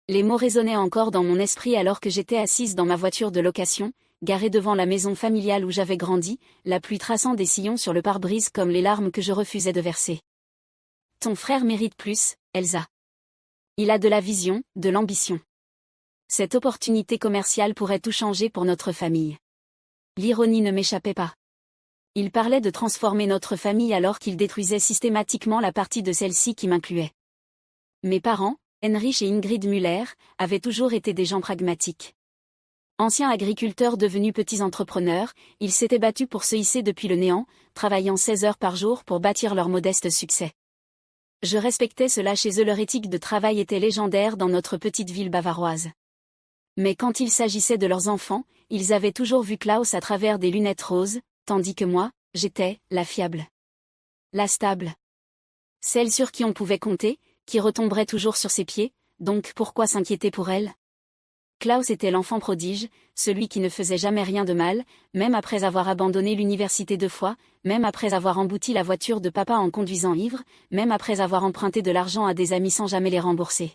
Les mots résonnaient encore dans mon esprit alors que j'étais assise dans ma voiture de location, garée devant la maison familiale où j'avais grandi, la pluie traçant des sillons sur le pare-brise comme les larmes que je refusais de verser. Ton frère mérite plus, Elsa. Il a de la vision, de l'ambition. Cette opportunité commerciale pourrait tout changer pour notre famille. L'ironie ne m'échappait pas. Il parlait de transformer notre famille alors qu'il détruisait systématiquement la partie de celle-ci qui m'incluait. Mes parents, Heinrich et Ingrid Müller, avaient toujours été des gens pragmatiques. Anciens agriculteurs devenus petits entrepreneurs, ils s'étaient battus pour se hisser depuis le néant, travaillant 16 heures par jour pour bâtir leur modeste succès. Je respectais cela chez eux, leur éthique de travail était légendaire dans notre petite ville bavaroise. Mais quand il s'agissait de leurs enfants, ils avaient toujours vu Klaus à travers des lunettes roses, tandis que moi, j'étais la fiable. La stable. Celle sur qui on pouvait compter, qui retomberait toujours sur ses pieds, donc pourquoi s'inquiéter pour elle? Klaus était l'enfant prodige, celui qui ne faisait jamais rien de mal, même après avoir abandonné l'université 2 fois, même après avoir embouti la voiture de papa en conduisant ivre, même après avoir emprunté de l'argent à des amis sans jamais les rembourser.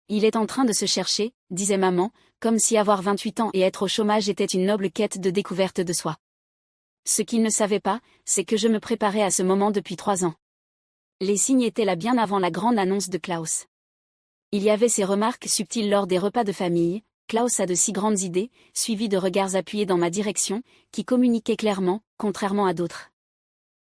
Il est en train de se chercher, disait maman, comme si avoir 28 ans et être au chômage était une noble quête de découverte de soi. Ce qu'il ne savait pas, c'est que je me préparais à ce moment depuis 3 ans. Les signes étaient là bien avant la grande annonce de Klaus. Il y avait ces remarques subtiles lors des repas de famille, Klaus a de si grandes idées, suivies de regards appuyés dans ma direction, qui communiquaient clairement, contrairement à d'autres.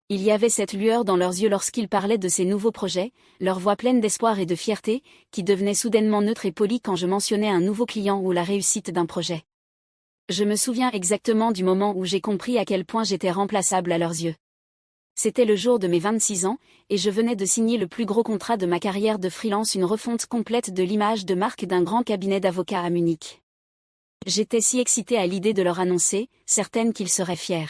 Il y avait cette lueur dans leurs yeux lorsqu'ils parlaient de ces nouveaux projets, leur voix pleine d'espoir et de fierté, qui devenait soudainement neutre et polie quand je mentionnais un nouveau client ou la réussite d'un projet. Je me souviens exactement du moment où j'ai compris à quel point j'étais remplaçable à leurs yeux. C'était le jour de mes 26 ans, et je venais de signer le plus gros contrat de ma carrière de freelance, une refonte complète de l'image de marque d'un grand cabinet d'avocats à Munich. J'étais si excitée à l'idée de leur annoncer, certaine qu'ils seraient fiers.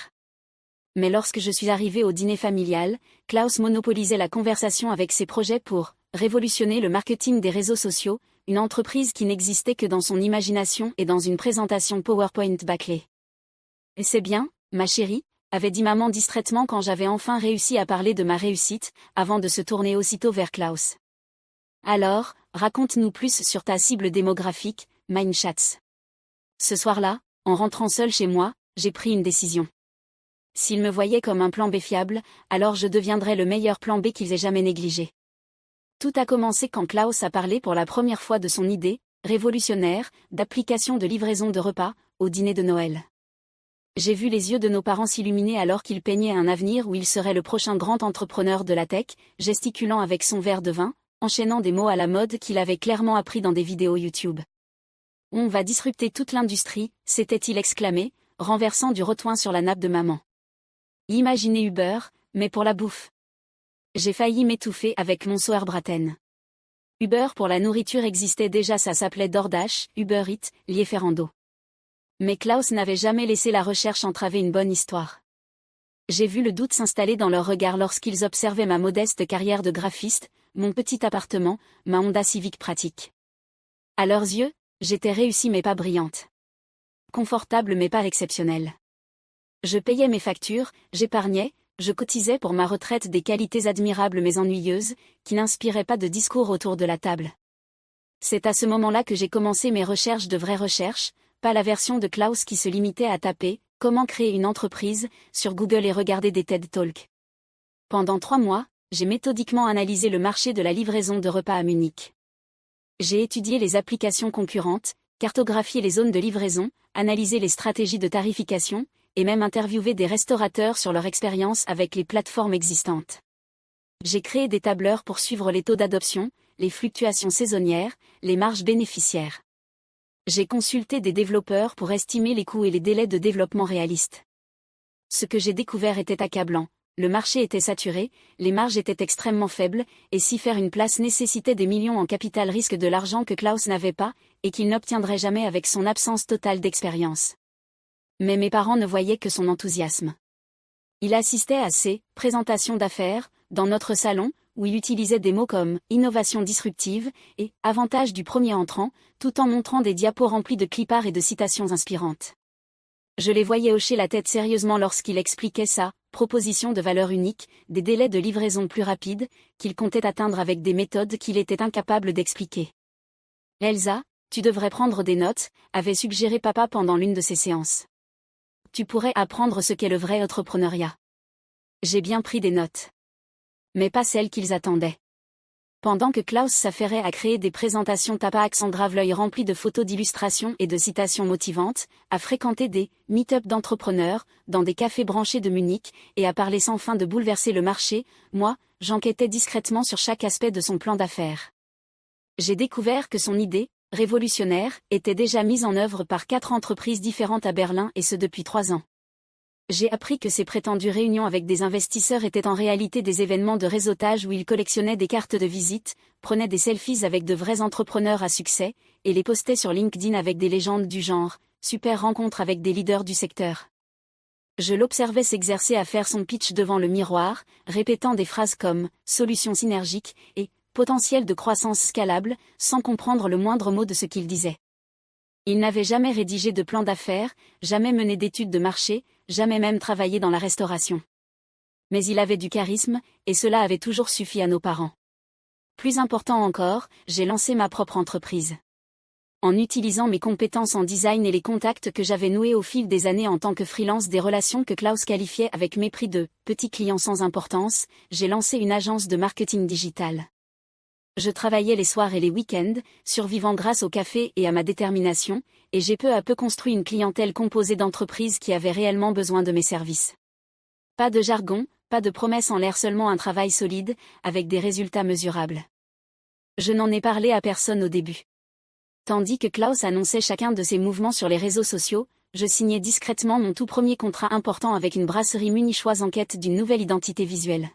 Mais lorsque je suis arrivée au dîner familial, Klaus monopolisait la conversation avec ses projets pour révolutionner le marketing des réseaux sociaux, une entreprise qui n'existait que dans son imagination et dans une présentation PowerPoint bâclée. « Et c'est bien, ma chérie ?» avait dit maman distraitement quand j'avais enfin réussi à parler de ma réussite, avant de se tourner aussitôt vers Klaus. « Alors, raconte-nous plus sur ta cible démographique, mein Schatz. » Ce soir-là, en rentrant seule chez moi, j'ai pris une décision. S'ils me voyaient comme un plan B fiable, alors je deviendrais le meilleur plan B qu'ils aient jamais négligé. Tout a commencé quand Klaus a parlé pour la première fois de son idée, révolutionnaire, d'application de livraison de repas, au dîner de Noël. J'ai vu les yeux de nos parents s'illuminer alors qu'il peignait un avenir où il serait le prochain grand entrepreneur de la tech, gesticulant avec son verre de vin, enchaînant des mots à la mode qu'il avait clairement appris dans des vidéos YouTube. « On va disrupter toute l'industrie », s'était-il exclamé, renversant du retoin sur la nappe de maman. Imaginez Uber, mais pour la bouffe. J'ai failli m'étouffer avec mon Sauerbraten. Uber pour la nourriture existait déjà, ça s'appelait DoorDash, Uber Eats, Lieferando. Mais Klaus n'avait jamais laissé la recherche entraver une bonne histoire. J'ai vu le doute s'installer dans leurs regards lorsqu'ils observaient ma modeste carrière de graphiste, mon petit appartement, ma Honda Civic pratique. À leurs yeux, j'étais réussie mais pas brillante. Confortable mais pas exceptionnelle. Je payais mes factures, j'épargnais, je cotisais pour ma retraite, des qualités admirables mais ennuyeuses, qui n'inspiraient pas de discours autour de la table. C'est à ce moment-là que j'ai commencé mes recherches, de vraies recherches, pas la version de Klaus qui se limitait à taper « Comment créer une entreprise » sur Google et regarder des TED Talks. Pendant 3 mois, j'ai méthodiquement analysé le marché de la livraison de repas à Munich. J'ai étudié les applications concurrentes, cartographié les zones de livraison, analysé les stratégies de tarification, et même interviewé des restaurateurs sur leur expérience avec les plateformes existantes. J'ai créé des tableurs pour suivre les taux d'adoption, les fluctuations saisonnières, les marges bénéficiaires. J'ai consulté des développeurs pour estimer les coûts et les délais de développement réalistes. Ce que j'ai découvert était accablant, le marché était saturé, les marges étaient extrêmement faibles, et s'y faire une place nécessitait des millions en capital risque, de l'argent que Klaus n'avait pas, et qu'il n'obtiendrait jamais avec son absence totale d'expérience. Mais mes parents ne voyaient que son enthousiasme. Il assistait à ces présentations d'affaires, dans notre salon, où il utilisait des mots comme « innovation disruptive » et « avantage du premier entrant », tout en montrant des diapos remplis de clipards et de citations inspirantes. Je les voyais hocher la tête sérieusement lorsqu'il expliquait sa proposition de valeur unique, des délais de livraison plus rapides, qu'il comptait atteindre avec des méthodes qu'il était incapable d'expliquer. Elsa, tu devrais prendre des notes, avait suggéré papa pendant l'une de ses séances. Tu pourrais apprendre ce qu'est le vrai entrepreneuriat. J'ai bien pris des notes. Mais pas celles qu'ils attendaient. Pendant que Klaus s'affairait à créer des présentations tapax en grave l'œil rempli de photos d'illustrations et de citations motivantes, à fréquenter des meet-up d'entrepreneurs, dans des cafés branchés de Munich, et à parler sans fin de bouleverser le marché, moi, j'enquêtais discrètement sur chaque aspect de son plan d'affaires. J'ai découvert que son idée, révolutionnaire, était déjà mise en œuvre par 4 entreprises différentes à Berlin et ce depuis 3 ans. J'ai appris que ces prétendues réunions avec des investisseurs étaient en réalité des événements de réseautage où il collectionnait des cartes de visite, prenait des selfies avec de vrais entrepreneurs à succès, et les postait sur LinkedIn avec des légendes du genre « super rencontre avec des leaders du secteur ». Je l'observais s'exercer à faire son pitch devant le miroir, répétant des phrases comme « solution synergique » et « potentiel de croissance scalable », sans comprendre le moindre mot de ce qu'il disait. Il n'avait jamais rédigé de plan d'affaires, jamais mené d'études de marché, jamais même travaillé dans la restauration. Mais il avait du charisme, et cela avait toujours suffi à nos parents. Plus important encore, j'ai lancé ma propre entreprise. En utilisant mes compétences en design et les contacts que j'avais noués au fil des années en tant que freelance, des relations que Klaus qualifiait avec mépris de « petits clients sans importance », j'ai lancé une agence de marketing digital. Je travaillais les soirs et les week-ends, survivant grâce au café et à ma détermination, et j'ai peu à peu construit une clientèle composée d'entreprises qui avaient réellement besoin de mes services. Pas de jargon, pas de promesses en l'air, seulement un travail solide, avec des résultats mesurables. Je n'en ai parlé à personne au début. Tandis que Klaus annonçait chacun de ses mouvements sur les réseaux sociaux, je signais discrètement mon tout premier contrat important avec une brasserie munichoise en quête d'une nouvelle identité visuelle.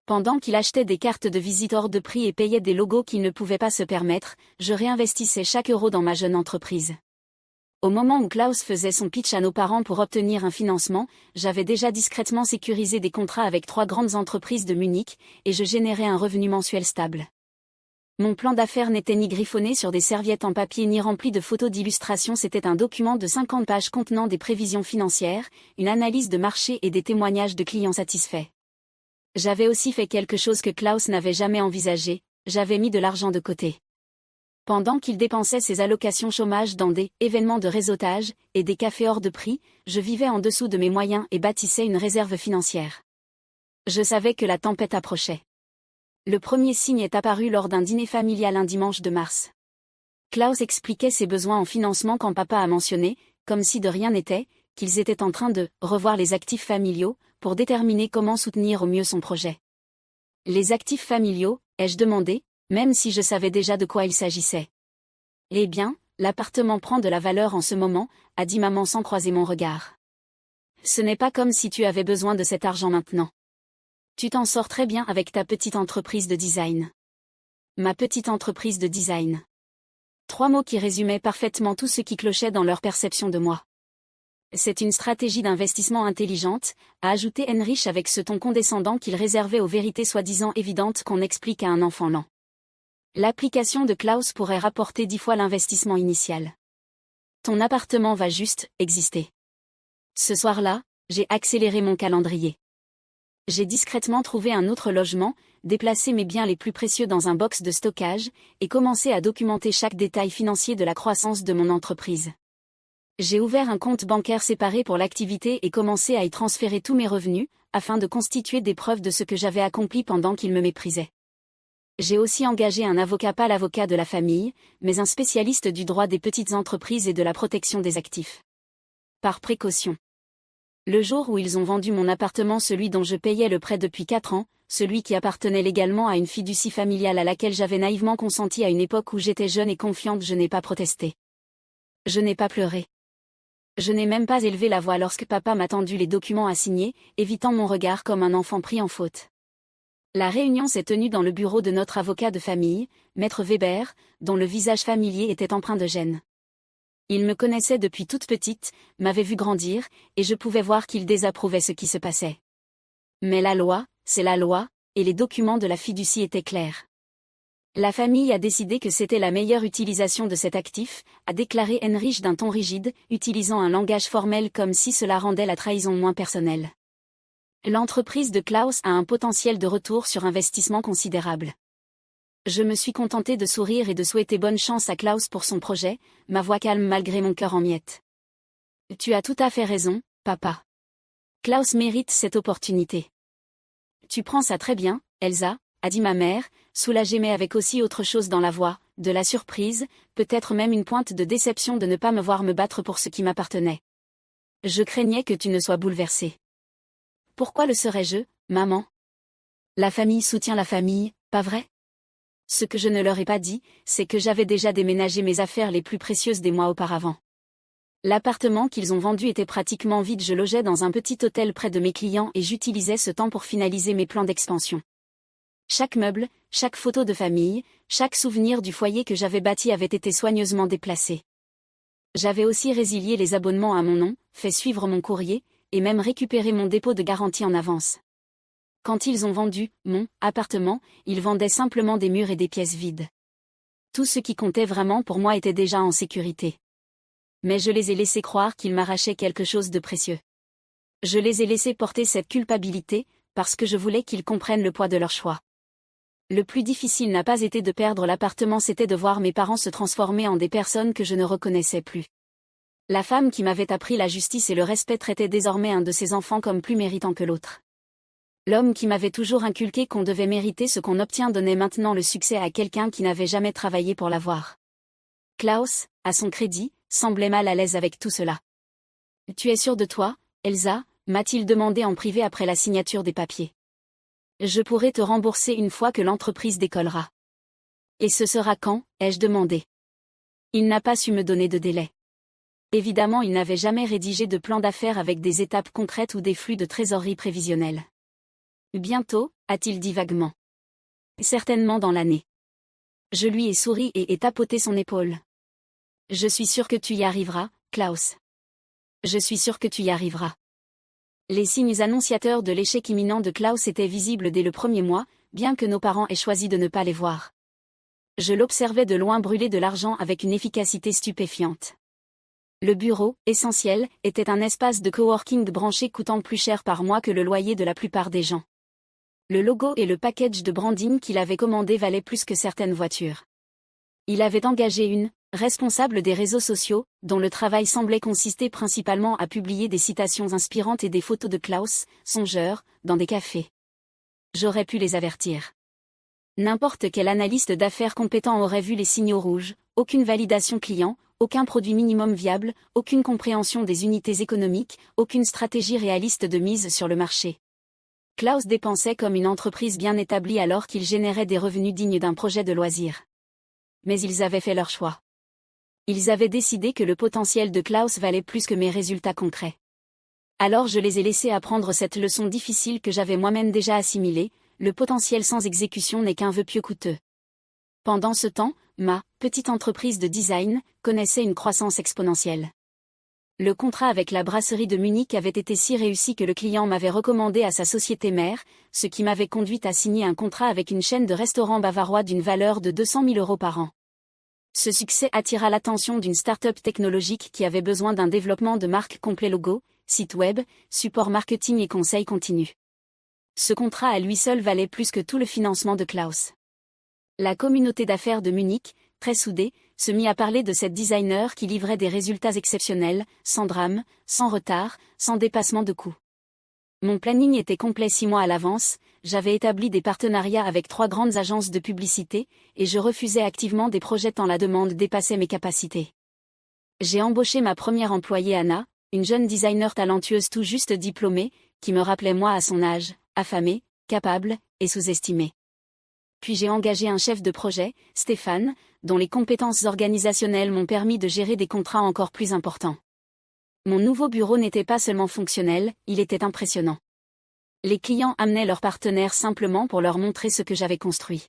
Pendant qu'il achetait des cartes de visite hors de prix et payait des logos qu'il ne pouvait pas se permettre, je réinvestissais chaque euro dans ma jeune entreprise. Au moment où Klaus faisait son pitch à nos parents pour obtenir un financement, j'avais déjà discrètement sécurisé des contrats avec 3 grandes entreprises de Munich, et je générais un revenu mensuel stable. Mon plan d'affaires n'était ni griffonné sur des serviettes en papier ni rempli de photos d'illustrations, c'était un document de 50 pages contenant des prévisions financières, une analyse de marché et des témoignages de clients satisfaits. J'avais aussi fait quelque chose que Klaus n'avait jamais envisagé, j'avais mis de l'argent de côté. Pendant qu'il dépensait ses allocations chômage dans des événements de réseautage et des cafés hors de prix, je vivais en dessous de mes moyens et bâtissais une réserve financière. Je savais que la tempête approchait. Le premier signe est apparu lors d'un dîner familial un dimanche de mars. Klaus expliquait ses besoins en financement quand papa a mentionné, comme si de rien n'était, qu'ils étaient en train de revoir les actifs familiaux, pour déterminer comment soutenir au mieux son projet. Les actifs familiaux, ai-je demandé, même si je savais déjà de quoi il s'agissait. Eh bien, l'appartement prend de la valeur en ce moment, a dit maman sans croiser mon regard. Ce n'est pas comme si tu avais besoin de cet argent maintenant. Tu t'en sors très bien avec ta petite entreprise de design. Ma petite entreprise de design. 3 mots qui résumaient parfaitement tout ce qui clochait dans leur perception de moi. C'est une stratégie d'investissement intelligente, a ajouté Heinrich avec ce ton condescendant qu'il réservait aux vérités soi-disant évidentes qu'on explique à un enfant lent. L'application de Klaus pourrait rapporter 10 fois l'investissement initial. Ton appartement va juste exister. Ce soir-là, j'ai accéléré mon calendrier. J'ai discrètement trouvé un autre logement, déplacé mes biens les plus précieux dans un box de stockage, et commencé à documenter chaque détail financier de la croissance de mon entreprise. J'ai ouvert un compte bancaire séparé pour l'activité et commencé à y transférer tous mes revenus, afin de constituer des preuves de ce que j'avais accompli pendant qu'il me méprisait. J'ai aussi engagé un avocat, pas l'avocat de la famille, mais un spécialiste du droit des petites entreprises et de la protection des actifs. Par précaution. Le jour où ils ont vendu mon appartement, celui dont je payais le prêt depuis 4 ans, celui qui appartenait légalement à une fiducie familiale à laquelle j'avais naïvement consenti à une époque où j'étais jeune et confiante, je n'ai pas protesté. Je n'ai pas pleuré. Je n'ai même pas élevé la voix lorsque papa m'a tendu les documents à signer, évitant mon regard comme un enfant pris en faute. La réunion s'est tenue dans le bureau de notre avocat de famille, Maître Weber, dont le visage familier était empreint de gêne. Il me connaissait depuis toute petite, m'avait vu grandir, et je pouvais voir qu'il désapprouvait ce qui se passait. Mais la loi, c'est la loi, et les documents de la fiducie étaient clairs. La famille a décidé que c'était la meilleure utilisation de cet actif, a déclaré Heinrich d'un ton rigide, utilisant un langage formel comme si cela rendait la trahison moins personnelle. L'entreprise de Klaus a un potentiel de retour sur investissement considérable. Je me suis contentée de sourire et de souhaiter bonne chance à Klaus pour son projet, ma voix calme malgré mon cœur en miettes. Tu as tout à fait raison, papa. Klaus mérite cette opportunité. Tu prends ça très bien, Elsa, a dit ma mère, soulagée mais avec aussi autre chose dans la voix, de la surprise, peut-être même une pointe de déception de ne pas me voir me battre pour ce qui m'appartenait. Je craignais que tu ne sois bouleversée. Pourquoi le serais-je, maman? La famille soutient la famille, pas vrai? Ce que je ne leur ai pas dit, c'est que j'avais déjà déménagé mes affaires les plus précieuses des mois auparavant. L'appartement qu'ils ont vendu était pratiquement vide, je logeais dans un petit hôtel près de mes clients et j'utilisais ce temps pour finaliser mes plans d'expansion. Chaque meuble, chaque photo de famille, chaque souvenir du foyer que j'avais bâti avait été soigneusement déplacé. J'avais aussi résilié les abonnements à mon nom, fait suivre mon courrier, et même récupéré mon dépôt de garantie en avance. Quand ils ont vendu mon appartement, ils vendaient simplement des murs et des pièces vides. Tout ce qui comptait vraiment pour moi était déjà en sécurité. Mais je les ai laissés croire qu'ils m'arrachaient quelque chose de précieux. Je les ai laissés porter cette culpabilité, parce que je voulais qu'ils comprennent le poids de leur choix. Le plus difficile n'a pas été de perdre l'appartement, c'était de voir mes parents se transformer en des personnes que je ne reconnaissais plus. La femme qui m'avait appris la justice et le respect traitait désormais un de ses enfants comme plus méritant que l'autre. L'homme qui m'avait toujours inculqué qu'on devait mériter ce qu'on obtient donnait maintenant le succès à quelqu'un qui n'avait jamais travaillé pour l'avoir. Klaus, à son crédit, semblait mal à l'aise avec tout cela. « Tu es sûre de toi, Elsa ?» m'a-t-il demandé en privé après la signature des papiers. « Je pourrai te rembourser une fois que l'entreprise décollera. »« Et ce sera quand ?» ai-je demandé. Il n'a pas su me donner de délai. Évidemment, il n'avait jamais rédigé de plan d'affaires avec des étapes concrètes ou des flux de trésorerie prévisionnels. « Bientôt » a-t-il dit vaguement. « Certainement dans l'année. » Je lui ai souri et ai tapoté son épaule. « Je suis sûr que tu y arriveras, Klaus. Je suis sûr que tu y arriveras. » Les signes annonciateurs de l'échec imminent de Klaus étaient visibles dès le premier mois, bien que nos parents aient choisi de ne pas les voir. Je l'observais de loin brûler de l'argent avec une efficacité stupéfiante. Le bureau, essentiel, était un espace de coworking branché coûtant plus cher par mois que le loyer de la plupart des gens. Le logo et le package de branding qu'il avait commandé valaient plus que certaines voitures. Il avait engagé une responsable des réseaux sociaux, dont le travail semblait consister principalement à publier des citations inspirantes et des photos de Klaus, songeur, dans des cafés. J'aurais pu les avertir. N'importe quel analyste d'affaires compétent aurait vu les signaux rouges, aucune validation client, aucun produit minimum viable, aucune compréhension des unités économiques, aucune stratégie réaliste de mise sur le marché. Klaus dépensait comme une entreprise bien établie alors qu'il générait des revenus dignes d'un projet de loisir. Mais ils avaient fait leur choix. Ils avaient décidé que le potentiel de Klaus valait plus que mes résultats concrets. Alors je les ai laissés apprendre cette leçon difficile que j'avais moi-même déjà assimilée, le potentiel sans exécution n'est qu'un vœu pieux coûteux. Pendant ce temps, ma petite entreprise de design connaissait une croissance exponentielle. Le contrat avec la brasserie de Munich avait été si réussi que le client m'avait recommandé à sa société mère, ce qui m'avait conduite à signer un contrat avec une chaîne de restaurants bavarois d'une valeur de 200 000 € par an. Ce succès attira l'attention d'une start-up technologique qui avait besoin d'un développement de marque complet, logo, site web, support marketing et conseil continu. Ce contrat à lui seul valait plus que tout le financement de Klaus. La communauté d'affaires de Munich, très soudée, se mit à parler de cette designer qui livrait des résultats exceptionnels, sans drame, sans retard, sans dépassement de coûts. Mon planning était complet 6 mois à l'avance, j'avais établi des partenariats avec 3 grandes agences de publicité, et je refusais activement des projets tant la demande dépassait mes capacités. J'ai embauché ma première employée Anna, une jeune designer talentueuse tout juste diplômée, qui me rappelait moi à son âge, affamée, capable, et sous-estimée. Puis j'ai engagé un chef de projet, Stéphane, dont les compétences organisationnelles m'ont permis de gérer des contrats encore plus importants. Mon nouveau bureau n'était pas seulement fonctionnel, il était impressionnant. Les clients amenaient leurs partenaires simplement pour leur montrer ce que j'avais construit.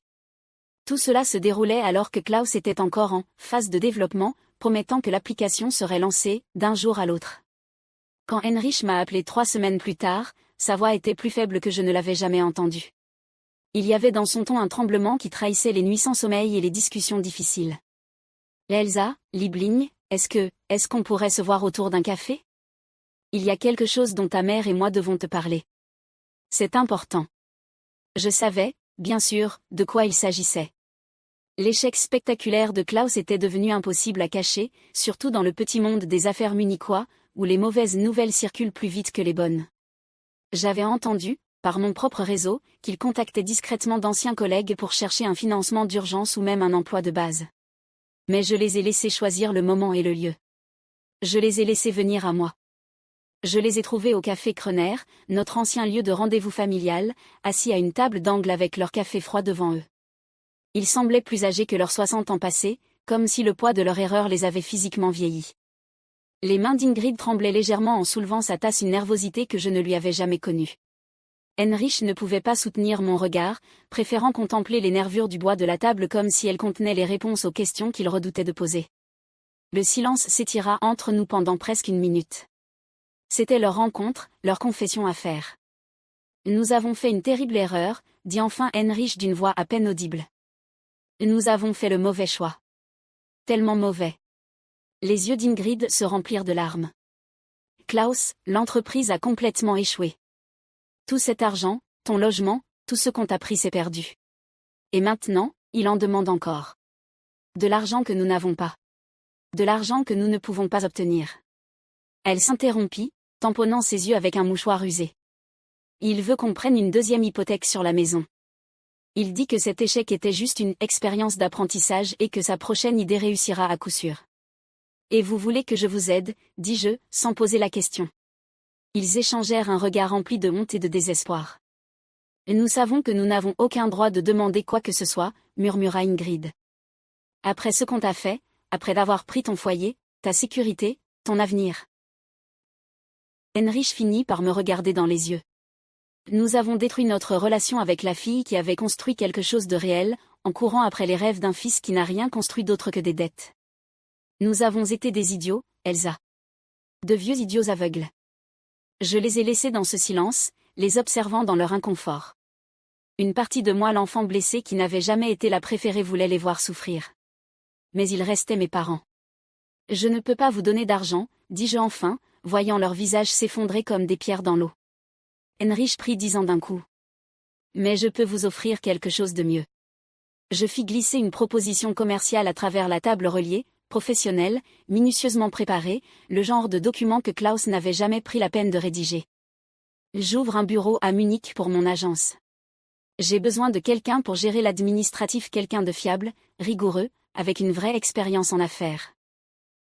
Tout cela se déroulait alors que Klaus était encore en phase de développement, promettant que l'application serait lancée d'un jour à l'autre. Quand Heinrich m'a appelé 3 semaines plus tard, sa voix était plus faible que je ne l'avais jamais entendue. Il y avait dans son ton un tremblement qui trahissait les nuits sans sommeil et les discussions difficiles. « Elsa, Liebling, est-ce qu'on pourrait se voir autour d'un café ? Il y a quelque chose dont ta mère et moi devons te parler. C'est important. » Je savais, bien sûr, de quoi il s'agissait. L'échec spectaculaire de Klaus était devenu impossible à cacher, surtout dans le petit monde des affaires munichois, où les mauvaises nouvelles circulent plus vite que les bonnes. J'avais entendu, par mon propre réseau, qu'il contactait discrètement d'anciens collègues pour chercher un financement d'urgence ou même un emploi de base. Mais je les ai laissés choisir le moment et le lieu. Je les ai laissés venir à moi. Je les ai trouvés au café Krener, notre ancien lieu de rendez-vous familial, assis à une table d'angle avec leur café froid devant eux. Ils semblaient plus âgés que leurs 60 ans passés, comme si le poids de leur erreur les avait physiquement vieillis. Les mains d'Ingrid tremblaient légèrement en soulevant sa tasse, une nervosité que je ne lui avais jamais connue. Heinrich ne pouvait pas soutenir mon regard, préférant contempler les nervures du bois de la table comme si elles contenaient les réponses aux questions qu'il redoutait de poser. Le silence s'étira entre nous pendant presque une minute. C'était leur rencontre, leur confession à faire. Nous avons fait une terrible erreur, dit enfin Heinrich d'une voix à peine audible. Nous avons fait le mauvais choix. Tellement mauvais. Les yeux d'Ingrid se remplirent de larmes. Klaus, l'entreprise a complètement échoué. Tout cet argent, ton logement, tout ce qu'on t'a pris c'est perdu. Et maintenant, il en demande encore. De l'argent que nous n'avons pas. De l'argent que nous ne pouvons pas obtenir. Elle s'interrompit, tamponnant ses yeux avec un mouchoir usé. Il veut qu'on prenne une deuxième hypothèque sur la maison. Il dit que cet échec était juste une expérience d'apprentissage et que sa prochaine idée réussira à coup sûr. Et vous voulez que je vous aide, dis-je, sans poser la question. Ils échangèrent un regard rempli de honte et de désespoir. Nous savons que nous n'avons aucun droit de demander quoi que ce soit, murmura Ingrid. Après ce qu'on t'a fait, après d'avoir pris ton foyer, ta sécurité, ton avenir. Heinrich finit par me regarder dans les yeux. Nous avons détruit notre relation avec la fille qui avait construit quelque chose de réel, en courant après les rêves d'un fils qui n'a rien construit d'autre que des dettes. Nous avons été des idiots, Elsa. De vieux idiots aveugles. Je les ai laissés dans ce silence, les observant dans leur inconfort. Une partie de moi, l'enfant blessé qui n'avait jamais été la préférée, voulait les voir souffrir. Mais ils restaient mes parents. Je ne peux pas vous donner d'argent, dis-je enfin, voyant leurs visages s'effondrer comme des pierres dans l'eau. Heinrich prit 10 ans d'un coup. Mais je peux vous offrir quelque chose de mieux. Je fis glisser une proposition commerciale à travers la table reliée, professionnelle, minutieusement préparée, le genre de document que Klaus n'avait jamais pris la peine de rédiger. J'ouvre un bureau à Munich pour mon agence. J'ai besoin de quelqu'un pour gérer l'administratif, quelqu'un de fiable, rigoureux, avec une vraie expérience en affaires.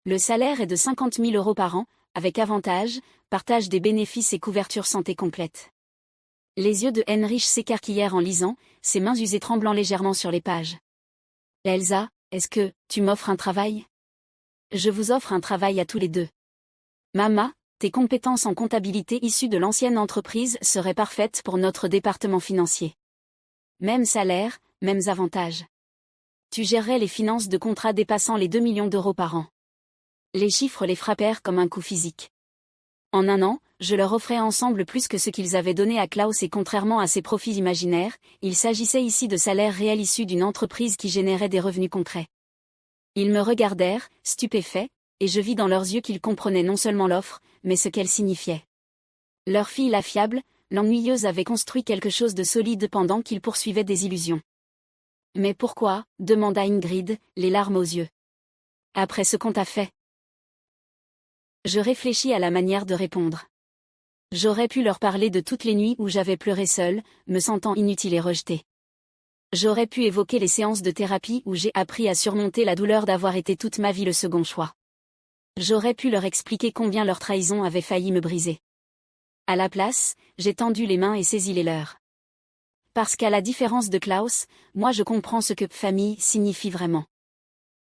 Le salaire est de 50 000 € par an, avec avantages, partage des bénéfices et couverture santé complète. Les yeux de Heinrich s'écarquillèrent en lisant, ses mains usées tremblant légèrement sur les pages. Elsa, est-ce que tu m'offres un travail? Je vous offre un travail à tous les deux. Mama, tes compétences en comptabilité issues de l'ancienne entreprise seraient parfaites pour notre département financier. Même salaire, mêmes avantages. Tu gérerais les finances de contrats dépassant les 2 millions d'euros par an. Les chiffres les frappèrent comme un coup physique. En un an, je leur offrais ensemble plus que ce qu'ils avaient donné à Klaus, et contrairement à ses profits imaginaires, il s'agissait ici de salaires réels issus d'une entreprise qui générait des revenus concrets. Ils me regardèrent, stupéfaits, et je vis dans leurs yeux qu'ils comprenaient non seulement l'offre, mais ce qu'elle signifiait. Leur fille, la fiable, l'ennuyeuse, avait construit quelque chose de solide pendant qu'ils poursuivaient des illusions. Mais pourquoi, demanda Ingrid, les larmes aux yeux. Après ce qu'on t'a fait. Je réfléchis à la manière de répondre. J'aurais pu leur parler de toutes les nuits où j'avais pleuré seule, me sentant inutile et rejetée. J'aurais pu évoquer les séances de thérapie où j'ai appris à surmonter la douleur d'avoir été toute ma vie le second choix. J'aurais pu leur expliquer combien leur trahison avait failli me briser. À la place, j'ai tendu les mains et saisi les leurs. Parce qu'à la différence de Klaus, moi je comprends ce que famille signifie vraiment.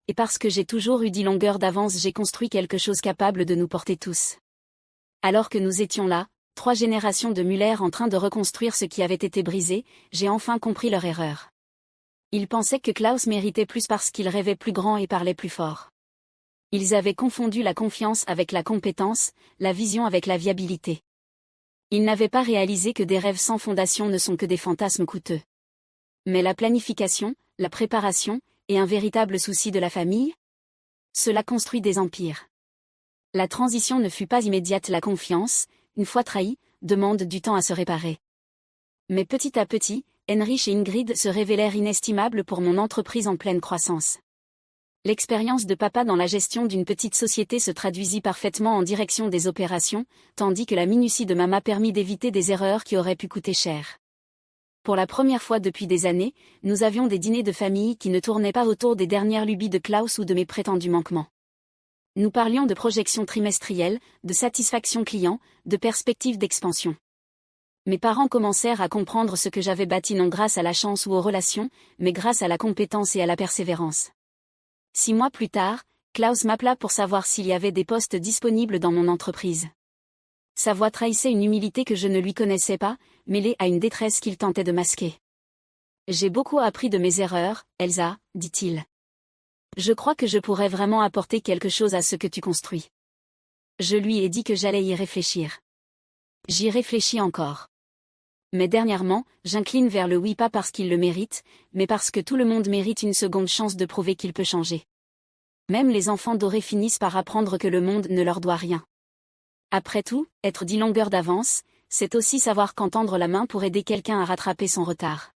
Et parce que j'ai toujours eu 10 longueurs d'avance, j'ai construit quelque chose capable de nous porter tous. Alors que nous étions là, 3 générations de Müller en train de reconstruire ce qui avait été brisé, j'ai enfin compris leur erreur. Ils pensaient que Klaus méritait plus parce qu'il rêvait plus grand et parlait plus fort. Ils avaient confondu la confiance avec la compétence, la vision avec la viabilité. Ils n'avaient pas réalisé que des rêves sans fondation ne sont que des fantasmes coûteux. Mais la planification, la préparation, et un véritable souci de la famille? Cela construit des empires. La transition ne fut pas immédiate, la confiance, une fois trahie, demande du temps à se réparer. Mais petit à petit, Heinrich et Ingrid se révélèrent inestimables pour mon entreprise en pleine croissance. L'expérience de papa dans la gestion d'une petite société se traduisit parfaitement en direction des opérations, tandis que la minutie de maman permit d'éviter des erreurs qui auraient pu coûter cher. Pour la première fois depuis des années, nous avions des dîners de famille qui ne tournaient pas autour des dernières lubies de Klaus ou de mes prétendus manquements. Nous parlions de projections trimestrielles, de satisfaction client, de perspectives d'expansion. Mes parents commencèrent à comprendre ce que j'avais bâti non grâce à la chance ou aux relations, mais grâce à la compétence et à la persévérance. 6 mois plus tard, Klaus m'appela pour savoir s'il y avait des postes disponibles dans mon entreprise. Sa voix trahissait une humilité que je ne lui connaissais pas, mêlée à une détresse qu'il tentait de masquer. « J'ai beaucoup appris de mes erreurs, Elsa, dit-il. Je crois que je pourrais vraiment apporter quelque chose à ce que tu construis. » Je lui ai dit que j'allais y réfléchir. J'y réfléchis encore. Mais dernièrement, j'incline vers le oui pas parce qu'il le mérite, mais parce que tout le monde mérite une seconde chance de prouver qu'il peut changer. Même les enfants dorés finissent par apprendre que le monde ne leur doit rien. Après tout, être 10 longueurs d'avance, c'est aussi savoir quand tendre la main pour aider quelqu'un à rattraper son retard.